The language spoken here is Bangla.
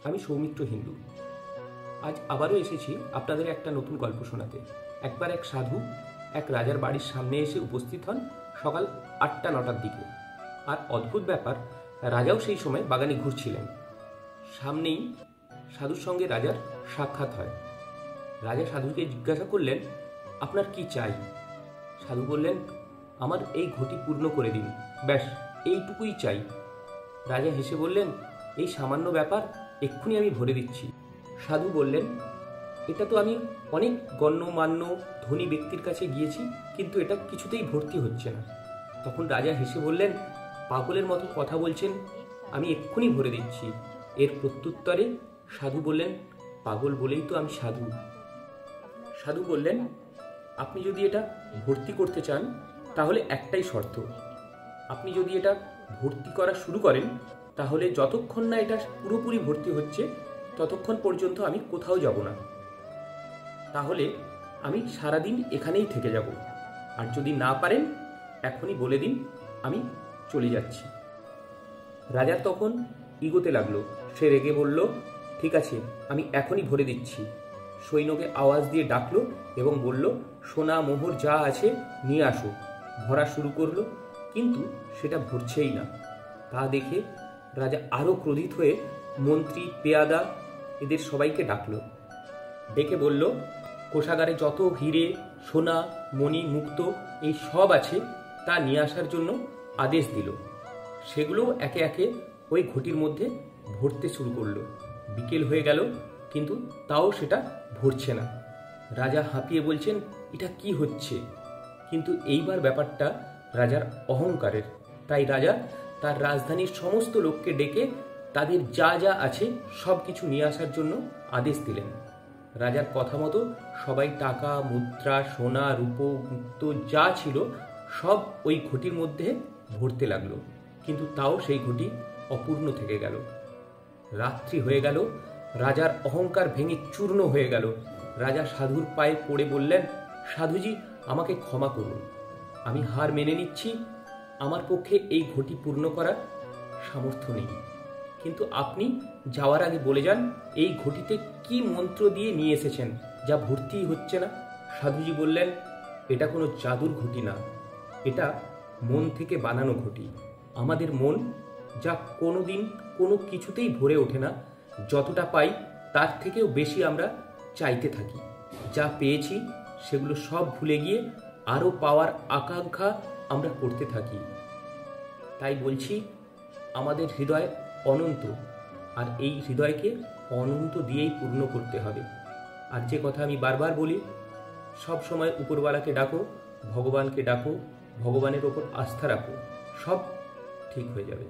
আমি সৌমিত্র হিন্দু। আজ আবারও এসেছি আপনাদের একটা নতুন গল্প শোনাতে। একবার এক সাধু এক রাজার বাড়ির সামনে এসে উপস্থিত হন সকাল 8টা-9টার দিকে। আর অদ্ভুত ব্যাপার, রাজাও সেই সময় বাগানে ঘুরছিলেন। সামনেই সাধুর সঙ্গে রাজার সাক্ষাৎ হয়। রাজা সাধুকে জিজ্ঞাসা করলেন, আপনার কি চাই? সাধু বললেন, আমার এই ঘটি পূর্ণ করে দিন, ব্যাস এইটুকুই চাই। রাজা হেসে বললেন, এই সামান্য ব্যাপার, এক্ষুনি আমি ভরে দিচ্ছি। সাধু বললেন, এটা তো আমি অনেক গণ্যমান্য ধনী ব্যক্তির কাছে গিয়েছি, কিন্তু এটা কিছুতেই ভর্তি হচ্ছে না। তখন রাজা হেসে বললেন, পাগলের মতো কথা বলছেন, আমি এক্ষুনি ভরে দিচ্ছি। এর প্রত্যুত্তরে সাধু বললেন, পাগল বলেই তো আমি সাধু। সাধু বললেন, আপনি যদি এটা ভর্তি করতে চান তাহলে একটাই শর্ত, আপনি যদি এটা ভর্তি করা শুরু করেন তাহলে যতক্ষণ না এটা পুরোপুরি ভর্তি হচ্ছে ততক্ষণ পর্যন্ত আমি কোথাও যাব না। তাহলে আমি সারাদিন এখানেই থেকে যাব। আর যদি না পারেন এখনই বলে দিন, আমি চলে যাচ্ছি। রাজা তখন ইগোতে লাগলো। সে রেগে বলল, ঠিক আছে, আমি এখনই ভরে দিচ্ছি। সৈন্যকে আওয়াজ দিয়ে ডাকলো এবং বলল, সোনা মোহর যা আছে নিয়ে আসো। ভরা শুরু করলো, কিন্তু সেটা ভরছেই না। তা দেখে রাজা আরও ক্রোধিত হয়ে মন্ত্রী, পেয়াদা এদের সবাইকে ডাকলো। ডেকে বলল, কোষাগারে যত হিরে, সোনা, মণি, মুক্ত এই সব আছে তা নিয়ে আসার জন্য আদেশ দিল। সেগুলোও একে একে ওই ঘটির মধ্যে ভরতে শুরু করলো। বিকেল হয়ে গেল, কিন্তু তাও সেটা ভরছে না। রাজা হাঁপিয়ে বলছেন, এটা কি হচ্ছে? কিন্তু এইবার ব্যাপারটা রাজার অহংকারের। তাই রাজা তার রাজধানীর সমস্ত লোককে ডেকে তাদের যা যা আছে সব কিছু নিয়ে আসার জন্য আদেশ দিলেন। রাজার কথা মতো সবাই টাকা, মুদ্রা, সোনা, রূপো, মুক্ত যা ছিল সব ওই ঘটির মধ্যে ভরতে লাগলো। কিন্তু তাও সেই ঘটি অপূর্ণ থেকে গেল। রাত্রি হয়ে গেল, রাজার অহংকার ভেঙে চূর্ণ হয়ে গেল। রাজা সাধুর পায়ে পড়ে বললেন, সাধুজি, আমাকে ক্ষমা করুন, আমি হার মেনে নিচ্ছি। আমার পক্ষে এই ঘটি পূর্ণ করার সামর্থ্য নেই, কিন্তু আপনি যাওয়ার আগে বলে যান এই ঘটিতে কি মন্ত্র দিয়ে নিয়ে এসেছেন যা ভর্তিই হচ্ছে না। সাধুজি বললেন, এটা কোনো জাদুর ঘটি না, এটা মন থেকে বানানো ঘটি। আমাদের মন যা কোনোদিন কোনো কিছুতেই ভরে ওঠে না, যতটা পাই তার থেকেও বেশি আমরা চাইতে থাকি। যা পেয়েছি সেগুলো সব ভুলে গিয়ে আরও পাওয়ার আকাঙ্ক্ষা আমরা করতে থাকি। তাই বলছি, আমাদের হৃদয় অনন্ত, আর এই হৃদয়কে অনন্ত দিয়েই পূর্ণ করতে হবে। আর যে কথা আমি বারবার বলি, সব সময় উপরওয়ালাকে ডাকো, ভগবানকে ডাকো, ভগবানের ওপর আস্থা রাখো, সব ঠিক হয়ে যাবে।